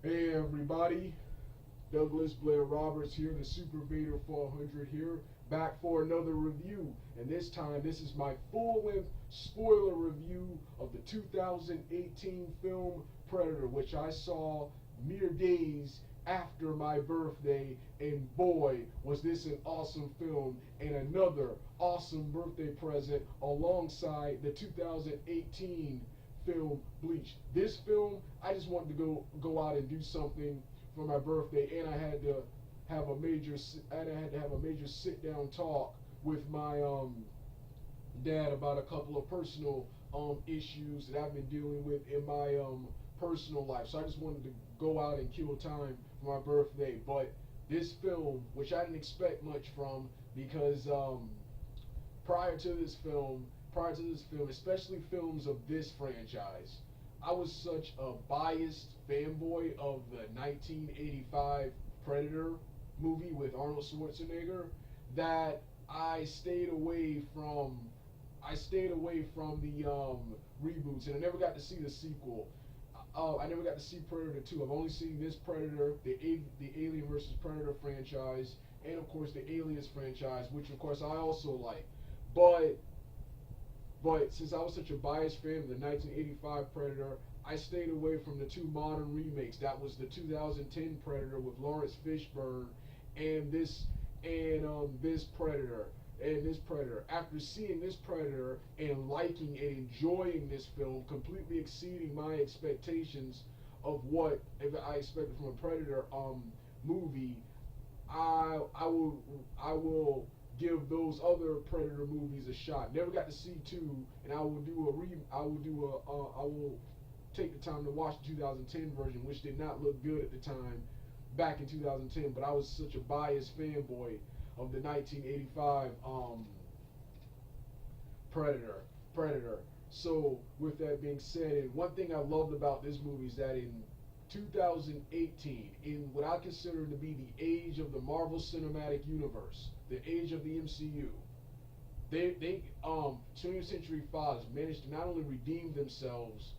Hey everybody, Douglas Blair Roberts here, the Super Vader 400 here, back for another review. And this time, this is my full-length spoiler review of the 2018 film Predator, which I saw mere days after my birthday, and boy, was this an awesome film and another awesome birthday present alongside the 2018 film Bleach. This film, I just wanted to go out and do something for my birthday, and I had to have a major sit down talk with my dad about a couple of personal issues that I've been dealing with in my personal life. So I just wanted to go out and kill time for my birthday. But this film, which I didn't expect much from, because prior to this film, especially films of this franchise, I was such a biased fanboy of the 1985 Predator movie with Arnold Schwarzenegger that I stayed away from the reboots, and I never got to see the sequel. I never got to see Predator 2. I've only seen this Predator, the Alien vs. Predator franchise, and of course the Aliens franchise, which of course I also like. But since I was such a biased fan of the 1985 Predator, I stayed away from the two modern remakes. That was the 2010 Predator with Lawrence Fishburne, and this Predator. After seeing this Predator and liking and enjoying this film, completely exceeding my expectations of what I expected from a Predator movie, I will give those other Predator movies a shot. Never got to see two, and I will take the time to watch the 2010 version, which did not look good at the time back in 2010. But I was such a biased fanboy of the 1985 Predator. So with that being said, and one thing I loved about this movie is that in 2018, in what I consider to be the age of the Marvel Cinematic Universe, the age of the MCU, they 20th Century Fox managed to not only redeem themselves,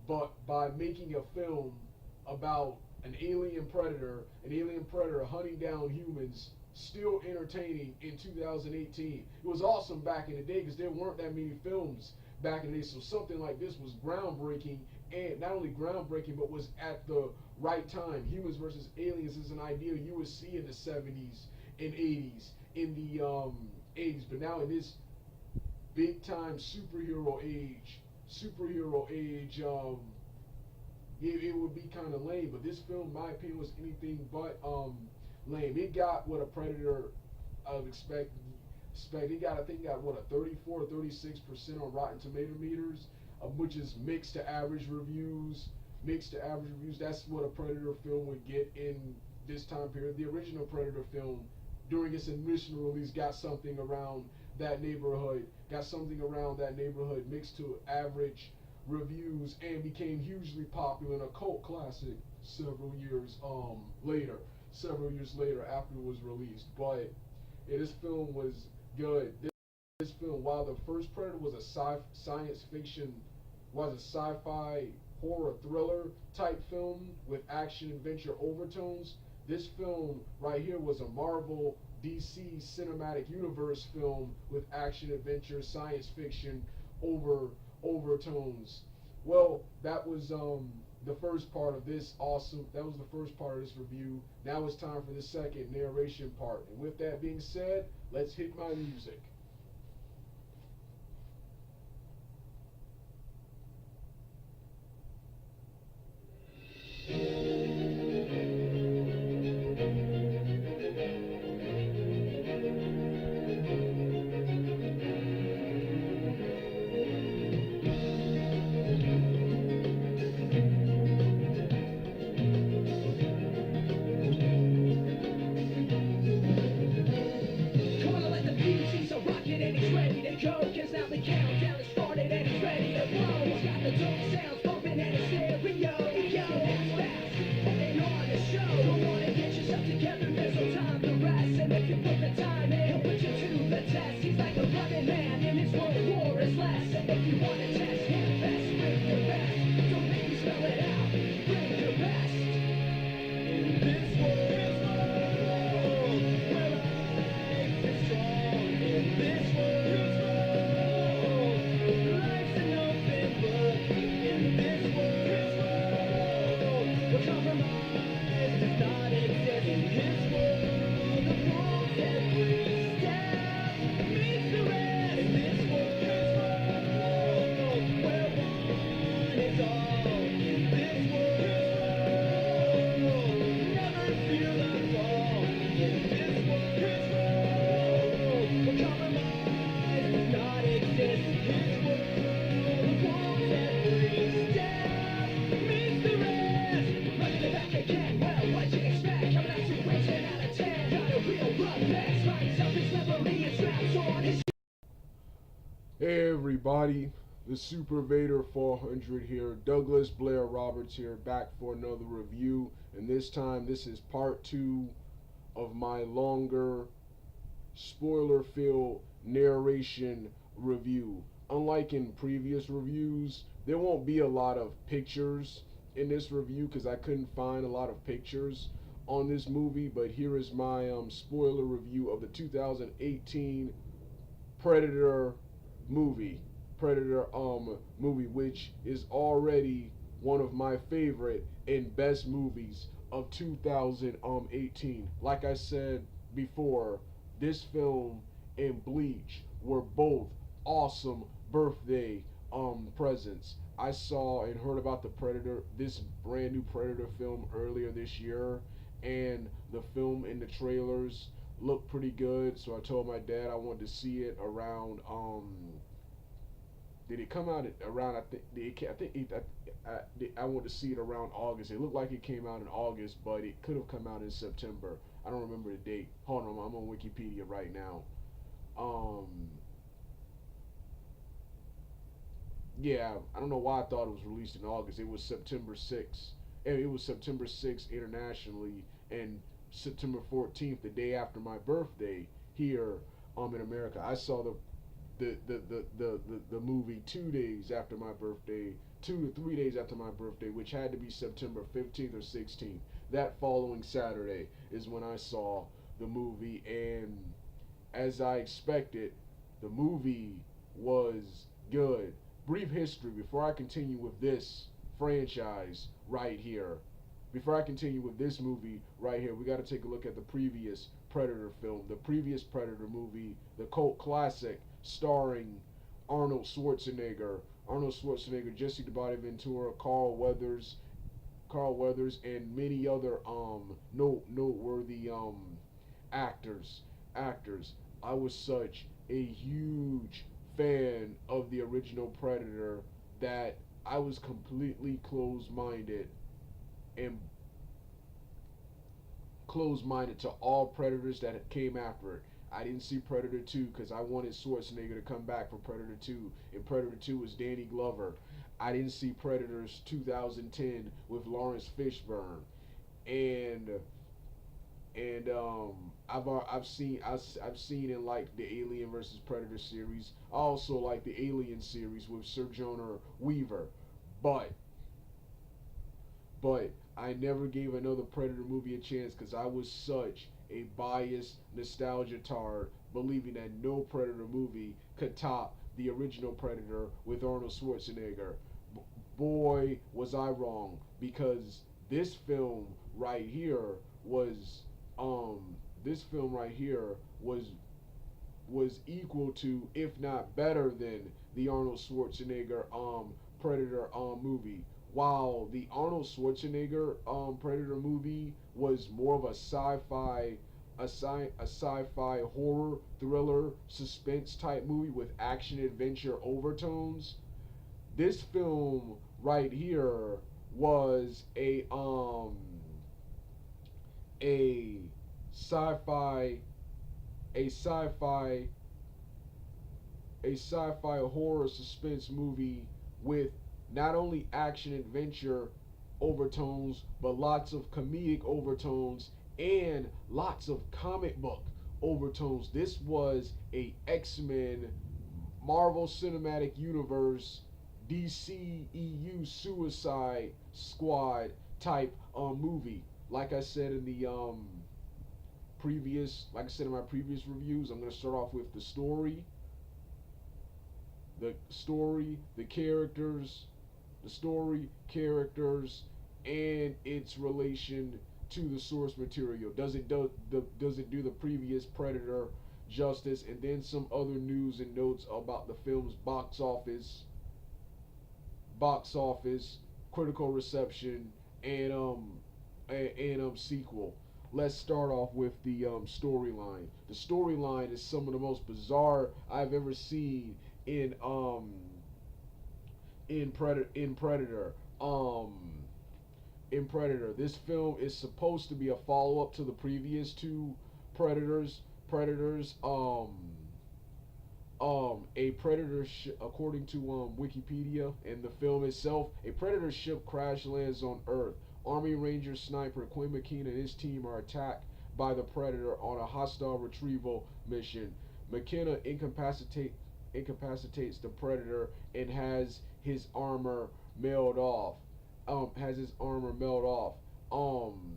but by making a film about an alien predator hunting down humans, still entertaining in 2018. It was awesome back in the day because there weren't that many films back in the day, so something like this was groundbreaking, and not only groundbreaking, but was at the right time. Humans versus aliens is an idea you would see in the 70s and 80s, in the 80s, but now in this big time superhero age, it would be kind of lame. But this film, in my opinion, was anything but lame. It got what a Predator expect. It got, I think, what, a 34 or 36% on Rotten Tomato meters, which is mixed to average reviews. That's what a Predator film would get in this time period. The original Predator film, during its initial release, got something around that neighborhood, mixed to average reviews, and became hugely popular and a cult classic several years later after it was released. But yeah, this film was good. This film, while the first Predator was a sci-fi horror thriller type film with action adventure overtones, this film right here was a Marvel DC cinematic universe film with action adventure science fiction overtones. Well, that was the first part of this review. Now it's time for the second narration part. And with that being said, let's hit my music. If you wanna test him, best, bring your best. So baby, spell it out, bring your best. Hey everybody, the Super Vader 400 here. Douglas Blair Roberts here, back for another review. And this time, this is part two of my longer spoiler filled narration review. Unlike in previous reviews, there won't be a lot of pictures in this review because I couldn't find a lot of pictures on this movie. But here is my spoiler review of the 2018 Predator movie. Predator movie, which is already one of my favorite and best movies of 2018. Like I said before, this film and Bleach were both awesome birthday presents. I saw and heard about the Predator, this brand new Predator film earlier this year, and the film and the trailers looked pretty good. So I told my dad I wanted to see it around. Did it come out around? I wanted to see it around August. It looked like it came out in August, but it could have come out in September. I don't remember the date. Hold on, I'm on Wikipedia right now. Um, yeah, I don't know why I thought it was released in August. It was September 6th. And it was September 6th internationally, and September 14th, the day after my birthday here in America. I saw the movie 2 days after my birthday, 2 to 3 days after my birthday, which had to be September 15th or 16th. That following Saturday is when I saw the movie, and as I expected, the movie was good. Brief history before I continue with this franchise right here. Before I continue with this movie right here, we got to take a look at the previous Predator film, the previous Predator movie, the cult classic starring Arnold Schwarzenegger, Jesse the Body Ventura, Carl Weathers, and many other noteworthy actors. Actors. I was such a huge fan of the original Predator that I was completely and closed-minded to all Predators that came after it. I didn't see Predator 2 because I wanted Schwarzenegger to come back for Predator 2, and Predator 2 was Danny Glover. I didn't see Predators 2010 with Lawrence Fishburne, and I've seen in like the Alien versus Predator series. I also like the Alien series with Sir Jonah Weaver, but I never gave another Predator movie a chance because I was such a biased nostalgia tard, believing that no Predator movie could top the original Predator with Arnold Schwarzenegger. Boy, was I wrong, because this film right here was um this film right here was equal to, if not better than, the Arnold Schwarzenegger Predator movie. While the Arnold Schwarzenegger Predator movie was more of a sci-fi horror thriller suspense type movie with action adventure overtones, this film right here was a sci-fi a sci-fi a sci-fi horror suspense movie with not only action adventure overtones but lots of comedic overtones and lots of comic book overtones. This was a X-Men Marvel Cinematic Universe DCEU Suicide Squad type movie. Like I said in the like I said in my previous reviews, I'm going to start off with the characters, and its relation to the source material. Does it do the previous Predator justice? And then some other news and notes about the film's box office, critical reception, and sequel. Let's start off with the storyline. The storyline is some of the most bizarre I've ever seen in Predator. In Predator, this film is supposed to be a follow up to the previous two Predators. Predators. A predator according to Wikipedia and the film itself, a predator ship crash lands on Earth. Army Ranger sniper Quinn McKenna and his team are attacked by the predator on a hostile retrieval mission. McKenna incapacitates the predator and has his armor mailed off. Has his armor mailed off. Um,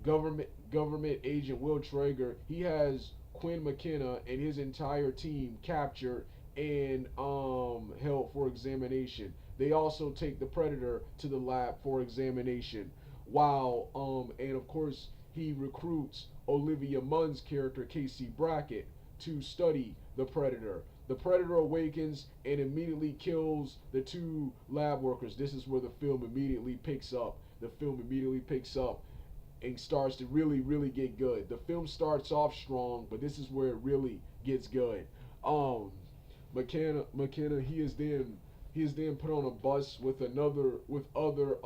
government agent Will Traeger, he has Quinn McKenna and his entire team captured and held for examination. They also take the predator to the lab for examination. While and of course he recruits Olivia Munn's character Casey Brackett to study the predator. The predator awakens and immediately kills the two lab workers. This is where the film immediately picks up. The film immediately picks up and starts to really get good. The film starts off strong, but this is where it really gets good. Um, McKenna, he is then put on a bus with other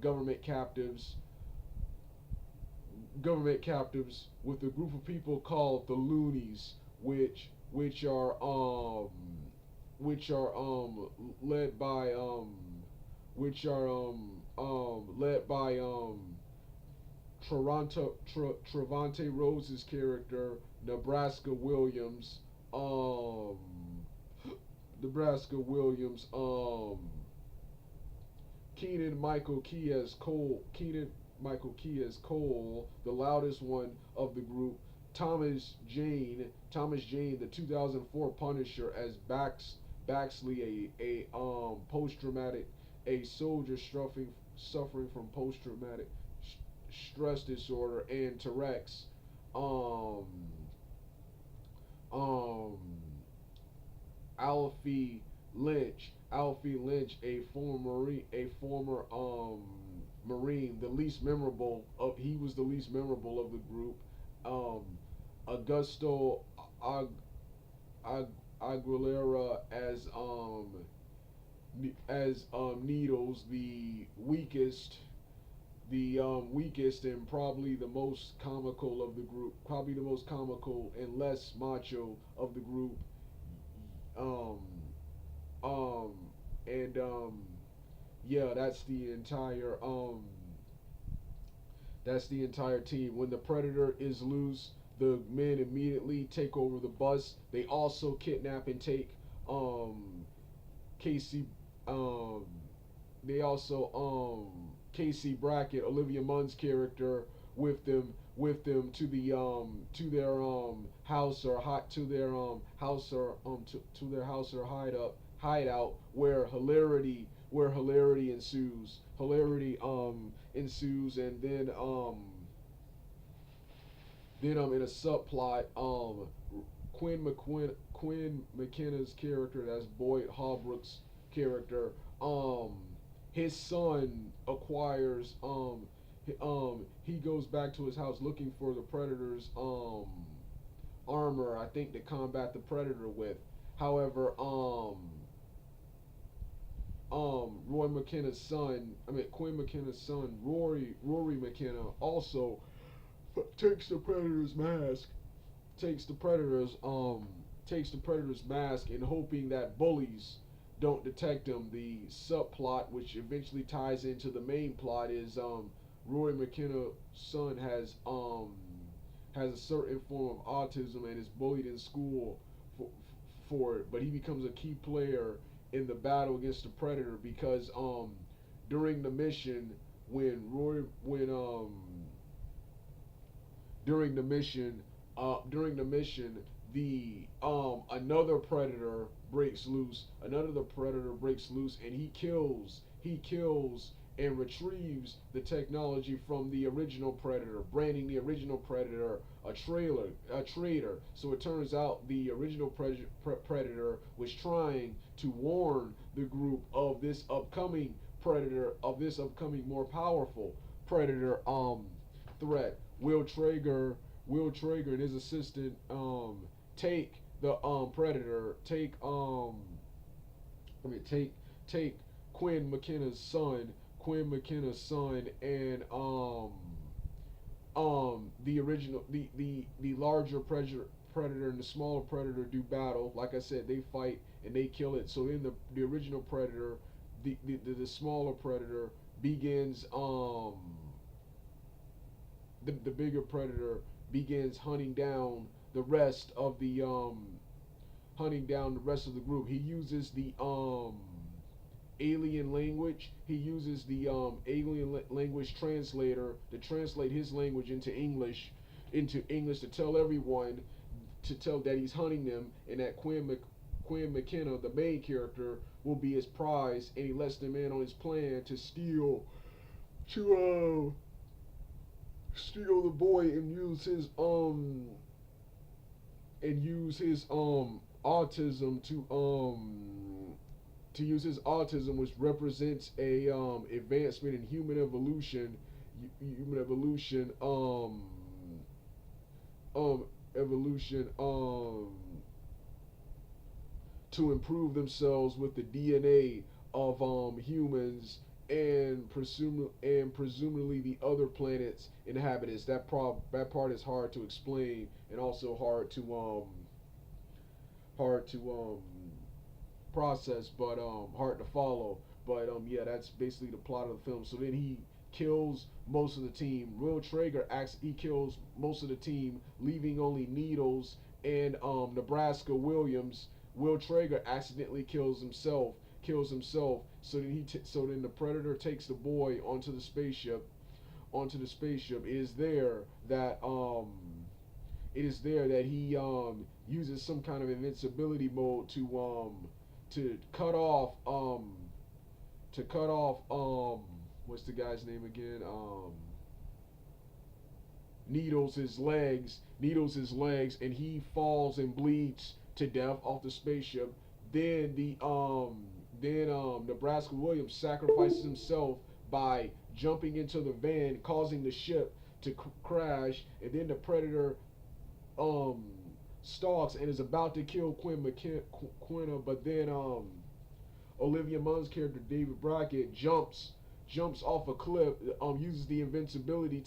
government captives with a group of people called the Loonies, which are which are led by led by Trevante Rose's character, Nebraska Williams, um, Nebraska Williams, Keenan Michael Key as Cole, the loudest one of the group, Thomas Jane, the 2004 Punisher as Baxley, a post traumatic, a soldier suffering from post traumatic stress disorder, and Terex, um, um, Alfie Lynch, a former Marine, the least memorable of he was the least memorable of the group. Um, Augusto Aguilera as Needles, weakest and probably the most comical of the group, probably the most comical and less macho of the group. Um, um, and yeah, that's the entire team. When the predator is loose, the men immediately take over the bus. They also kidnap and take Casey. Um, they also Casey Brackett, Olivia Munn's character, with them to their house or hot to their house or to their house or hideout where hilarity ensues. Hilarity ensues, and then in a subplot, Quinn McKenna's character, that's Boyd Holbrook's character, his son acquires he goes back to his house looking for the predator's armor, I think, to combat the predator with. However, Quinn McKenna's son, Rory McKenna, also takes the predator's mask, takes the predator's mask in hoping that bullies don't detect him. The subplot, which eventually ties into the main plot, is Rory McKenna's son has a certain form of autism and is bullied in school for it, but he becomes a key player in the battle against the predator because during the mission when Rory when during the mission the another predator breaks loose, and he kills and retrieves the technology from the original predator, branding the original predator a traitor. So it turns out the original predator was trying to warn the group of this upcoming more powerful predator threat. Will Traeger and his assistant take the predator take Quinn McKenna's son and the original the larger Predator and the smaller Predator do battle. Like I said, they fight and they kill it. So in the original Predator, the smaller Predator begins the bigger Predator begins hunting down the rest of the group. He uses the alien language. He uses the language translator to translate his language into English to tell everyone to tell that he's hunting them, and that Quinn McKenna, the main character, will be his prize, and he lets them in on his plan to to steal the boy and use his autism to use his autism, which represents a advancement in human evolution to improve themselves with the DNA of humans and presumably the other planets inhabitants. That part is hard to explain and also hard to process, but hard to follow. But yeah, that's basically the plot of the film. So then he kills most of the team. Will Traeger he kills most of the team, leaving only Needles and Nebraska Williams. Will Traeger accidentally kills himself. So then the Predator takes the boy onto the spaceship. It is there that he uses some kind of invincibility mode to cut off what's the guy's name again? Needles his legs, and he falls and bleeds to death off the spaceship. Then Nebraska Williams sacrifices himself by jumping into the van, causing the ship to crash, and then the Predator stalks and is about to kill Quinna, but then Olivia Munn's character David Brackett jumps off a cliff, uses the invisibility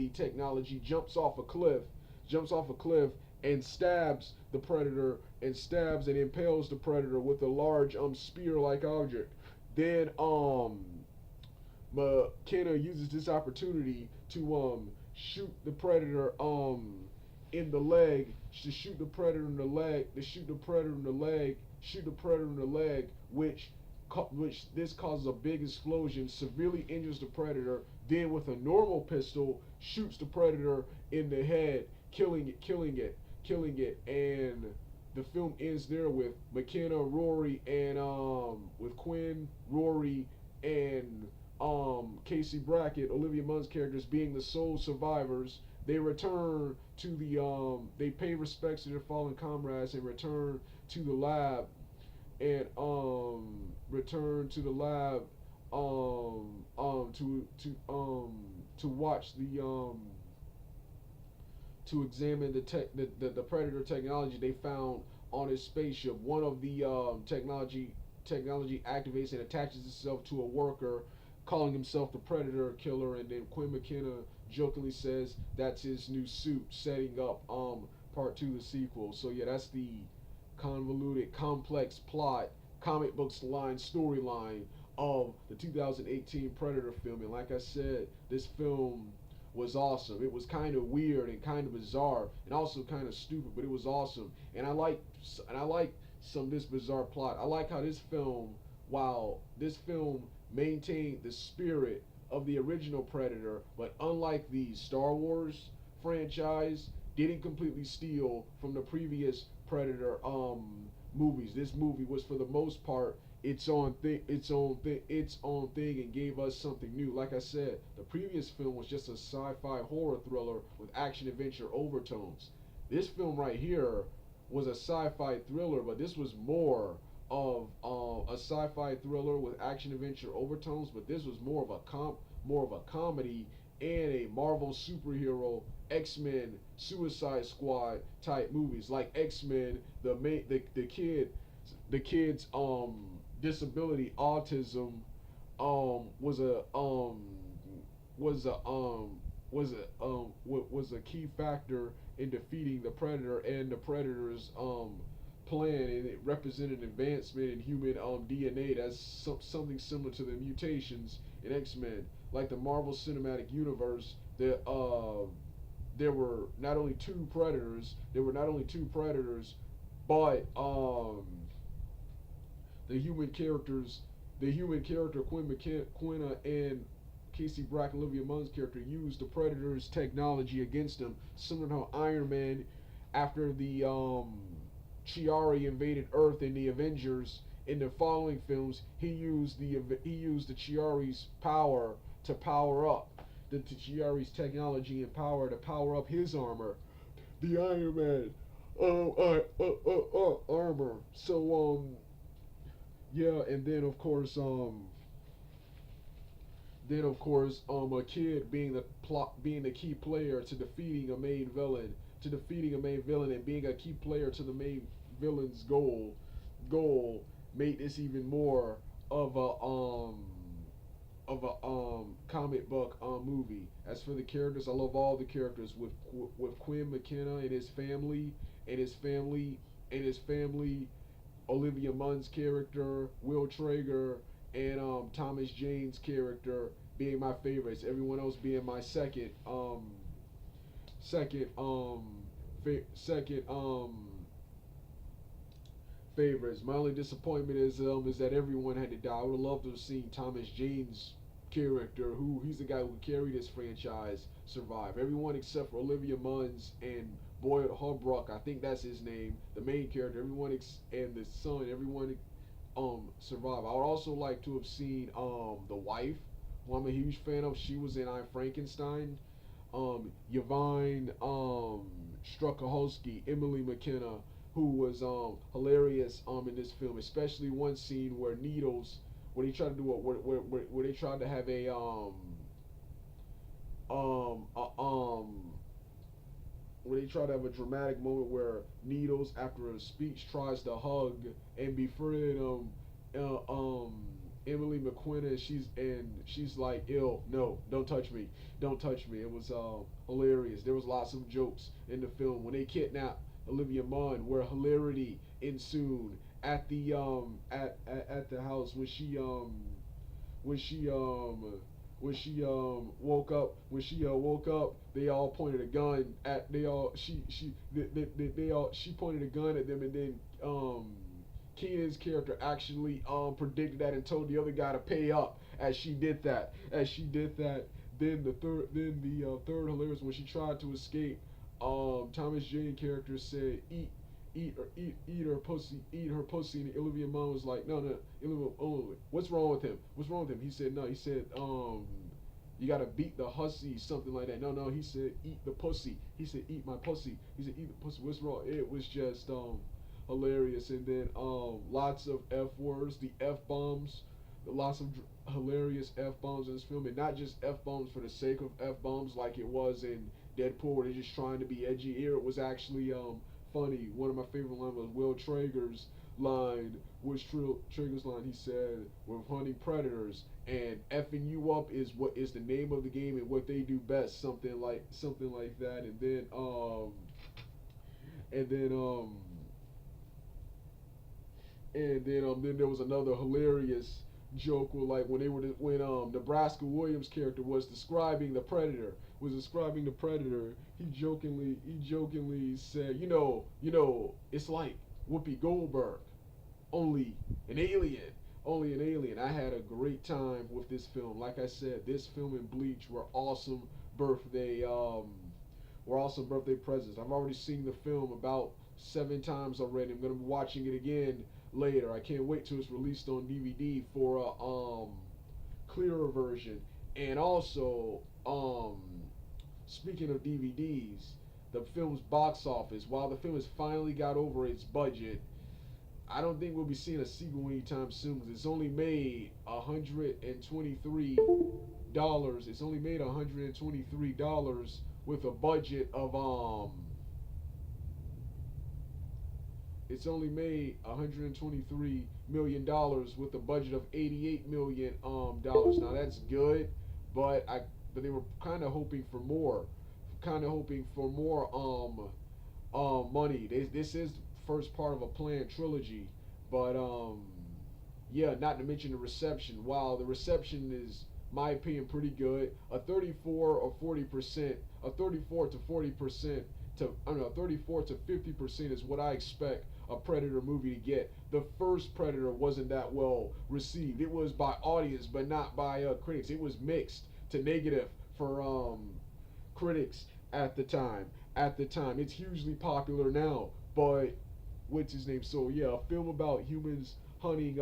technology, jumps off a cliff and stabs the Predator and impales the Predator with a large spear-like object. Then McKenna uses this opportunity to shoot the Predator in the leg, which this causes a big explosion, severely injures the Predator. Then with a normal pistol, shoots the Predator in the head, killing it, and the film ends there with McKenna, Rory, and with Quinn, Rory, and Casey Brackett, Olivia Munn's characters, being the sole survivors. They return to they pay respects to their fallen comrades and return to the lab and to watch to examine the Predator technology they found on his spaceship. One of the technology activates and attaches itself to a worker, calling himself the Predator Killer, and then Quinn McKenna jokingly says that's his new suit, setting up part 2 of the sequel. So yeah, that's the convoluted, complex plot, comic books line storyline of the 2018 Predator film. And like I said, this film was awesome. It was kind of weird and kind of bizarre and also kind of stupid, but it was awesome. And I like some of this bizarre plot. I like how while this film maintained the spirit of the original Predator, but unlike the Star Wars franchise, didn't completely steal from the previous Predator movies. This movie was, for the most part, its own thing, and gave us something new. Like I said, the previous film was just a sci-fi horror thriller with action adventure overtones. This film right here was a sci-fi thriller, but this was more of a sci-fi thriller with action adventure overtones. But this was more of a comedy and a Marvel superhero, X-Men, Suicide Squad type movies. Like X-Men, the kid's disability, autism, was a key factor in defeating the Predator and the Predator's plan, and it represented advancement in human DNA. That's something similar to the mutations in X-Men. Like the Marvel Cinematic Universe, there were not only two Predators. There were not only two Predators, but the human characters, the human character Quinna and Casey Brack, Olivia Munn's character, used the Predator's technology against them, similar to how Iron Man, after the Chiari invaded Earth in the Avengers, in the following films, he used the Chiari's power to power up the Chiari's technology and power to power up his armor, the Iron Man armor. So yeah, and then of course, a kid being the key player to defeating a main villain, and being a key player to the main villain's goal made this even more of a comic book movie. As for the characters, I love all the characters with Quinn McKenna and his family and his family and his family, Olivia Munn's character, Will Traeger, and Thomas Jane's character being my favorites. Everyone else being my second second favorites. My only disappointment is that everyone had to die. I would have loved to have seen Thomas Jane's character, who he's the guy who carried this franchise, survive. Everyone except for Olivia Munn's and Boyd Holbrook, I think that's his name, the main character. And the son, everyone survive. I would also like to have seen the wife, who I'm a huge fan of. She was in I Frankenstein. Yvonne Struckahowski, Emily McKenna, who was hilarious in this film, especially one scene where Needles, where they tried to do where they tried to have a um uh, um where they try to have a dramatic moment where Needles, after a speech, tries to hug and befriend Emily McQuinn, she's like, "Ill, no, don't touch me, don't touch me." It was hilarious. There was lots of jokes in the film when they kidnapped Olivia Munn, where hilarity ensued at the at the house when she woke up, they all pointed a gun at they all they all she pointed a gun at them, and then Keenan's character actually predicted that and told the other guy to pay up as she did that. Then the third hilarious, when she tried to escape, Thomas Jane character said, eat her pussy, eat her pussy," and Olivia Munn was like, "No, no, Olivia, oh, what's wrong with him? What's wrong with him?" He said, "No," he said, "You gotta beat the hussy," something like that. No, no, he said, "Eat the pussy." He said, "Eat my pussy." He said, "Eat the pussy." What's wrong? It was just hilarious. And then lots of F words, the F bombs, lots of hilarious F bombs in this film, and not just F bombs for the sake of F bombs like it was in Deadpool, where they're just trying to be edgy. Here it was actually funny. One of my favorite lines was Will Traeger's line. Traeger's line? He said, "We're hunting predators, and effing you up is what is the name of the game and what they do best." Something like that. And then then there was another hilarious joke where, like, when Nebraska Williams' character was describing the Predator, he jokingly said, "It's like Whoopi Goldberg, only an alien, I had a great time with this film. Like I said, this film and Bleach birthday were awesome birthday presents. I've already seen the film about 7 times already. I'm gonna be watching it again later. I can't wait till it's released on DVD for a clearer version. And also, speaking of DVDs, the film's box office, while the film has finally got over its budget, I don't think we'll be seeing a sequel anytime soon, because it's only made $123. It's only made $123 with a budget of it's only made $123 million with a budget of $88 million. Now that's good, but they were kind of hoping for more kind of hoping for more money. This is the first part of a planned trilogy, but yeah, not to mention the reception. While the reception is, my opinion, pretty good. A 34 or 40%, a 34 to 40% to, I don't know, 34 to 50% is what I expect a Predator movie to get. The first Predator wasn't that well received. It was by audience, but not by critics. It was mixed to negative for critics at the time. At the time, it's hugely popular now. But what's his name? So yeah, a film about humans hunting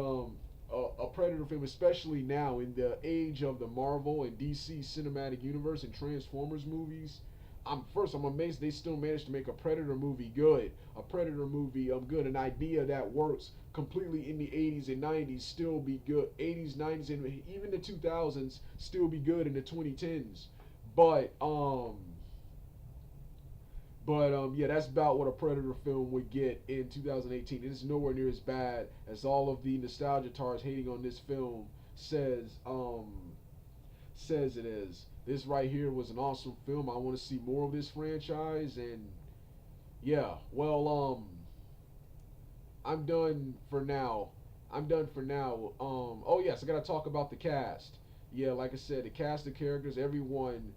a predator film, especially now in the age of the Marvel and DC cinematic universe and Transformers movies. I'm amazed they still managed to make a Predator movie good. A Predator movie good, an idea that works completely in the 80s and 90s still be good. 80s, 90s, and even the 2000s still be good in the 2010s. But yeah, that's about what a Predator film would get in 2018. It is nowhere near as bad as all of the nostalgia tars hating on this film says says it is. This right here was an awesome film. I want to see more of this franchise, and yeah, well, I'm done for now. I'm done for now. Oh yes, I gotta talk about the cast. Yeah, like I said, the cast of characters, everyone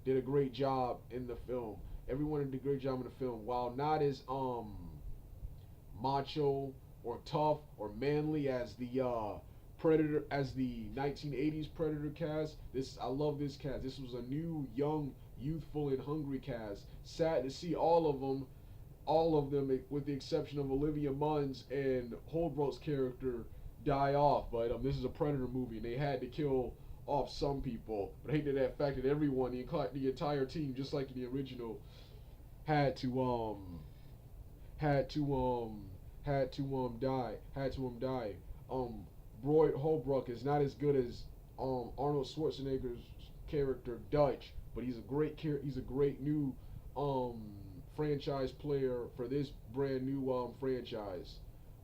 did a great job in the film. Everyone did a great job in the film. While not as macho or tough or manly as the Predator, as the 1980s Predator cast, I love this cast. This was a new, young, youthful, and hungry cast. Sad to see all of them, with the exception of Olivia Munn's and Holbrook's character, die off. But this is a Predator movie, and they had to kill off some people. But I hate that that affected everyone, the entire team, just like in the original, had to had to die. Roy Holbrook is not as good as Arnold Schwarzenegger's character Dutch, but he's a great new franchise player for this brand new franchise.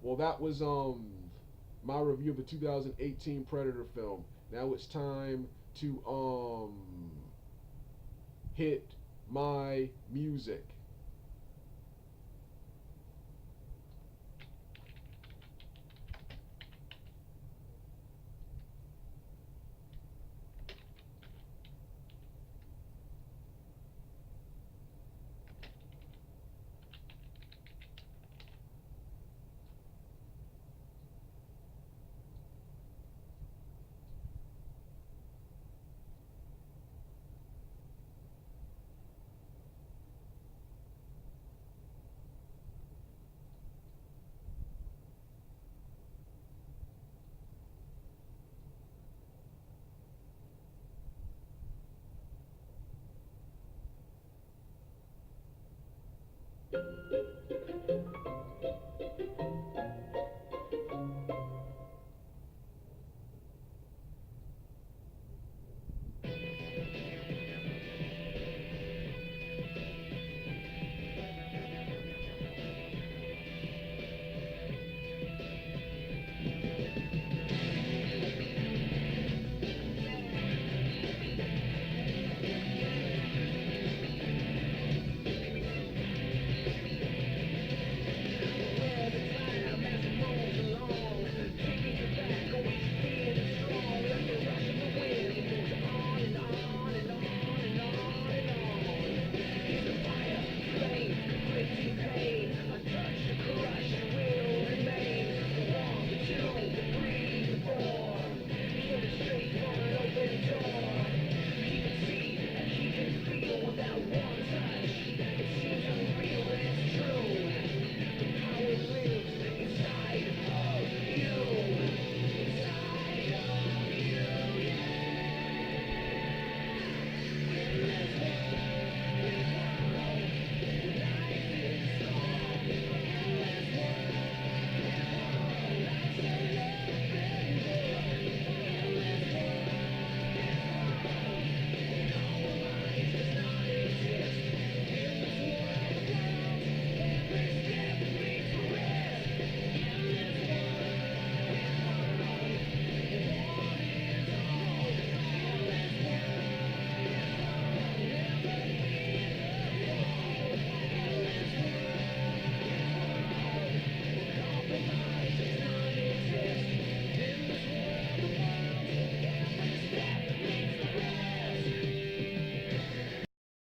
Well, that was my review of the 2018 Predator film. Now it's time to hit my music.